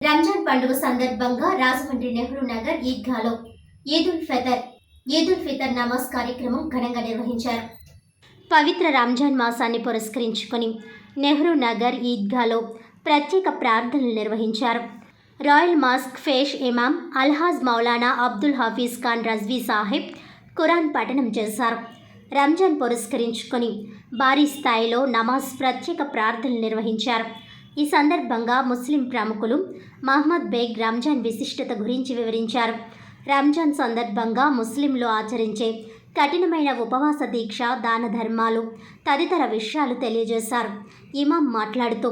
రంజాన్ పండుగ సందర్భంగా రాజమండ్రి నెహ్రూ నగర్ ఈద్గాలో ఈద్ ఉల్ ఫితర్ నమాజ్ కార్యక్రమం ఘనంగా నిర్వహించారు. పవిత్ర రంజాన్ మాసాన్ని పురస్కరించుకొని నెహ్రూ నగర్ ఈద్గాలో ప్రత్యేక ప్రార్థనలు నిర్వహించారు. రాయల్ మాస్క్ ఫేష్ ఇమాం అల్హాజ్ మౌలానా అబ్దుల్ హఫీజ్ ఖాన్ రజ్వీ సాహిబ్ ఖురాన్ పఠనం చేశారు. రంజాన్ పురస్కరించుకొని భారీ స్థాయిలో నమాజ్ ప్రత్యేక ప్రార్థనలు నిర్వహించారు. ఈ సందర్భంగా ముస్లిం ప్రముఖులు మహమ్మద్ బేగ్ రంజాన్ విశిష్టత గురించి వివరించారు. రంజాన్ సందర్భంగా ముస్లింలు ఆచరించే కఠినమైన ఉపవాస దీక్ష, దాన ధర్మాలు తదితర విషయాలు తెలియజేశారు. ఇమాం మాట్లాడుతూ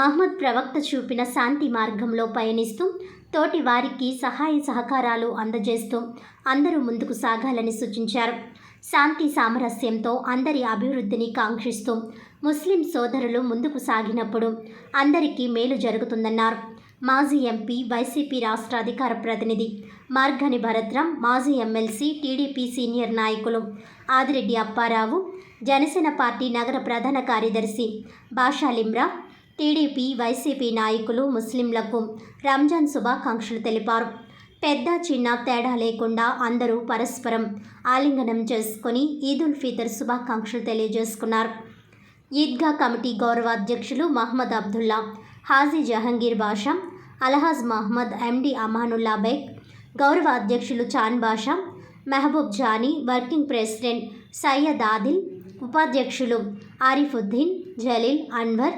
మహమ్మద్ ప్రవక్త చూపిన శాంతి మార్గంలో పయనిస్తూ తోటి వారికి సహాయ సహకారాలు అందజేస్తూ అందరూ ముందుకు సాగాలని సూచించారు. శాంతి సామరస్యంతో అందరి అభివృద్ధిని కాంక్షిస్తూ ముస్లిం సోదరులు ముందుకు సాగినప్పుడు అందరికీ మేలు జరుగుతుందన్నారు. మాజీ ఎంపీ, వైసీపీ రాష్ట్ర అధికార ప్రతినిధి మార్గని భరత్రాం, మాజీ ఎమ్మెల్సీ, టీడీపీ సీనియర్ నాయకులు ఆదిరెడ్డి అప్పారావు, జనసేన పార్టీ నగర ప్రధాన కార్యదర్శి బాషా లిమ్రా, టీడీపీ, వైసీపీ నాయకులు ముస్లింలకు రంజాన్ శుభాకాంక్షలు తెలిపారు. పెద్ద చిన్న తేడా లేకుండా అందరూ పరస్పరం ఆలింగనం చేసుకుని ఈద్ ఉల్ ఫితర్ శుభాకాంక్షలు తెలియజేసుకున్నారు. ఈద్గా కమిటీ గౌరవ అధ్యక్షులు మహమ్మద్ అబ్దుల్లా, హాజీ జహంగీర్ బాషా, అల్హాజ్ మహమ్మద్, ఎండి అమానుల్లా బేగ్, గౌరవ అధ్యక్షులు చాన్ బాషా, మెహబూబ్ జానీ, వర్కింగ్ ప్రెసిడెంట్ సయ్యద్ ఆదిల్, ఉపాధ్యక్షులు ఆరిఫుద్దీన్, జలీల్, అన్వర్,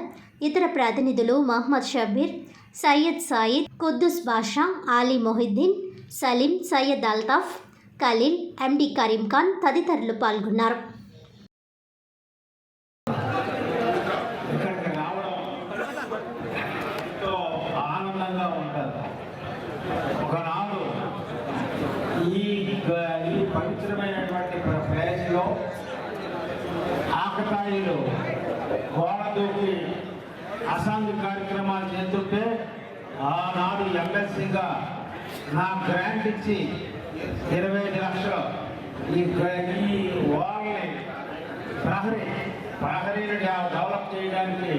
ఇతర ప్రతినిధులు మహమ్మద్ షబీర్, సయ్యద్ సాయిద్, కుద్దూస్ బాషా, ఆలీ మొహిద్దీన్, సలీం, సయ్యద్ అల్తాఫ్, ఖలీల్, ఎండి కరీం ఖాన్ తదితరులు పాల్గొన్నారు. ఈ పవిత్రమైనటువంటి ప్లేస్లో ఆకతాయిలు గోడ దూకి అసాంఘిక కార్యక్రమాలు చేస్తుంటే ఆనాడు ఎమ్మెల్సీగా నా గ్రాంట్ ఇచ్చి 25 లక్షలు ఈ వాళ్ళని ప్రహరీని డెవలప్ చేయడానికి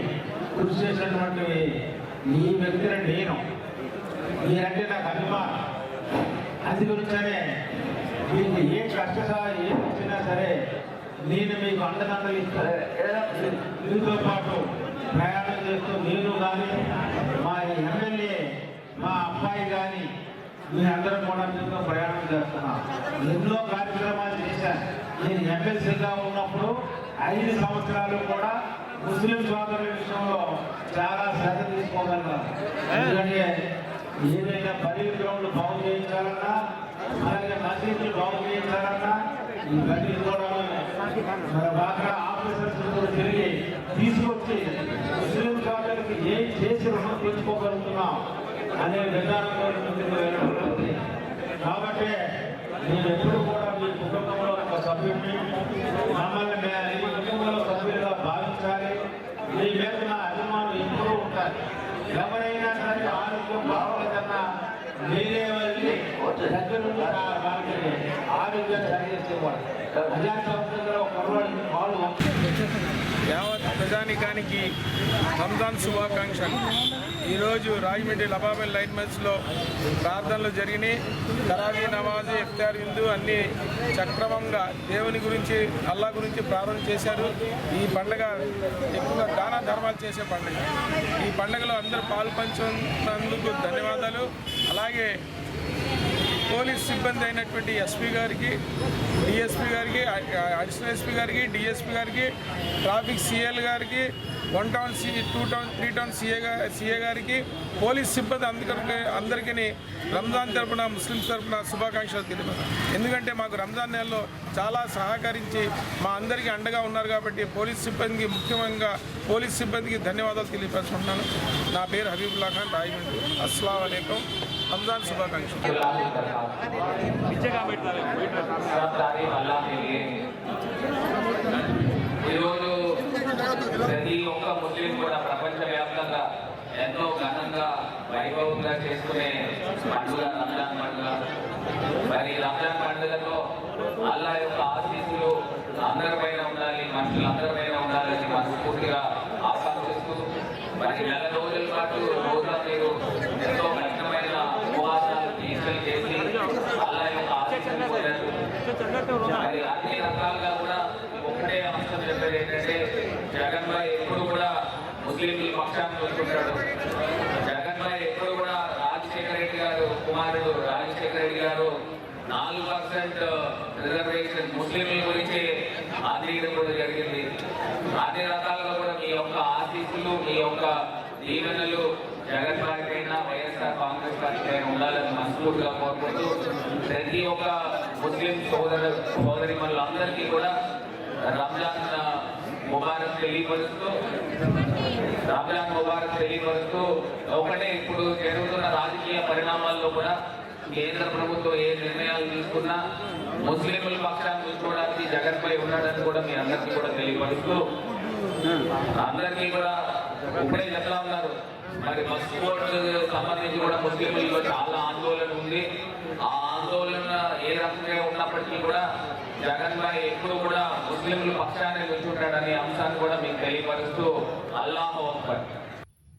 కృషి చేసినటువంటి ఈ వ్యక్తిని నేను మీరంటే నాకు అభిమానం. అందు గురించనే మీకు ఏ కష్టసారి ఏం వచ్చినా సరే నేను మీకు అండదండలు ఇస్తాను. మీతో పాటు ప్రయాణం చేస్తూ నేను కానీ మా ఎమ్మెల్యే మా అబ్బాయి కానీ మీ అందరం కూడా మీతో ప్రయాణం చేస్తున్నాం. ఎన్నో కార్యక్రమాలు చేశాను. నేను ఎమ్మెల్సీగా ఉన్నప్పుడు 5 సంవత్సరాలు కూడా ముస్లిం సోదరుల విషయంలో చాలా శ్రద్ధ తీసుకోగలిగాను. ఎందుకంటే ఏదైనా బదిలీ గ్రౌండ్లు బాగు చేయించాలన్నా, అలాగే మసీదులు బాగు చేయించాలన్నా ఈ బదిలీ కూడా బాగా ఆఫీసర్స్ తిరిగి తీసుకొచ్చి ముస్లిం సోదరులకి ఏం చేసి రుణం తెచ్చుకోగలుగుతున్నాం అనే విధానంలో ముందుకు వెళ్ళబడుతుంది. కాబట్టి నేను ఎప్పుడు కూడా మీ కుటుంబంలో ఒక సభ్యుడిని, మమ్మల్ని మీ కుటుంబంలో సభ్యులుగా భావించాలి. మీ మీద నా అభిమానం ఎప్పుడూ ఉంటాయి. ఎవరైనా సరే ఆరోగ్యం బాగోలేదన్నా మీరే వెళ్ళి దగ్గర వాళ్ళకి ఆరోగ్యం సరిచేసేవాడు. యావత్ ప్రజానికానికి రంజాన్ శుభాకాంక్షలు. ఈరోజు రాజమండ్రి లబాబెల్ లైన్ మెస్లో ప్రార్థనలు జరిగినాయి. తరావీ నమాజ్, ఇఫ్తార్ విందు అన్నీ సక్రమంగా దేవుని గురించి, అల్లా గురించి ప్రార్థన చేశారు. ఈ పండుగ ఎక్కువగా దాన ధర్మాలు చేసే పండుగ. ఈ పండుగలో అందరూ పాల్పంచున్నందుకు ధన్యవాదాలు. అలాగే పోలీస్ సిబ్బంది అయినటువంటి ఎస్పీ గారికి, డిఎస్పీ గారికి, అడిషనల్ ఎస్పీ గారికి, డిఎస్పీ గారికి, ట్రాఫిక్ సిఎల్ గారికి, 1 టౌన్, 2 టౌన్, 3 టౌన్ సిఏ గారికి, పోలీస్ సిబ్బంది అందరికీ రంజాన్ తరపున, ముస్లిమ్స్ తరపున శుభాకాంక్షలు తెలిపారు. ఎందుకంటే మాకు రంజాన్ నెలలో చాలా సహకరించి మా అందరికీ అండగా ఉన్నారు. కాబట్టి పోలీస్ సిబ్బందికి, ముఖ్యంగా పోలీస్ సిబ్బందికి ధన్యవాదాలు తెలియపరుచుకుంటున్నాను. నా పేరు హబీబుల్లా ఖాన్, రాజమండ్రి. అస్సలాము అలైకుం. రంజాన్ శుభాకాంక్షలు. ఈరోజు ప్రతి ఒక్క ముస్లిం కూడా ప్రపంచవ్యాప్తంగా ఎంతో ఘనంగా వైభవంగా చేసుకునే పండుగ రంజాన్ పండుగ. మరి రంజాన్ పండుగలో అల్లా యొక్క ఆశీస్సులు అందరిపైన ఉండాలి, మనుషులందరిపైన ఉండాలని మనస్ఫూర్తిగా ఆకాంక్షిస్తూ మరి నెల రోజుల పాటు రోజా మీరు ఎంతో కష్టమైన ఉపవాసాలు దీక్షలు చేసి అలా యొక్క ఆశీస్సులు పొందారు. మరి అన్ని రకాలుగా కూడా ఒకటే అంశం చెప్పేది ఏంటంటే జగన్ భాయ్ ఎప్పుడు కూడా ముస్లింల పక్షాన్ని చూసుకుంటాడు. జగన్ భాయ్ ఎప్పుడు కూడా రాజశేఖర రెడ్డి గారు కుమారుడు రాజశేఖర రెడ్డి గారు 4% రిజర్వేషన్ ముస్లింల గురించి ఆందోళన కూడా జరిగింది. అన్ని రకాలుగా కూడా మీ యొక్క ఆశీస్సులు మీ యొక్క దీవెనలు జగన్ పార్టీకైనా వైఎస్ఆర్ కాంగ్రెస్ పార్టీకైనా ఉండాలని మనస్ఫూర్తిగా కోరుకుంటూ ప్రతి ఒక్క ముస్లిం సోదరి మనులందరికీ కూడా రంజాన్ ముబారక్ తెలియపరుస్తూ ఒకటే ఇప్పుడు జరుగుతున్న రాజకీయ పరిణామాల్లో కూడా కేంద్ర ప్రభుత్వం ఏ నిర్ణయాలు తీసుకున్నా ముస్లింల పక్షాన్ని చూసుకోవడానికి జగన్ పై ఉన్నాడని కూడా మీ అందరికీ కూడా తెలియపరుస్తూ అందరికీ కూడా ఇప్పుడే చెప్తా ఉన్నారు. మరి బస్ బోర్డు సంబంధించి కూడా ముస్లింలలో చాలా ఆందోళన ఉంది. ఆ ఆందోళన ఏ రకంగా ఉన్నప్పటికీ కూడా జగన్ భాయ్ ఎప్పుడు కూడా ముస్లింల పక్షాన్ని నిల్చుంటాడనే అంశాన్ని కూడా మీకు తెలియపరుస్తూ అల్లాహు అక్బర్.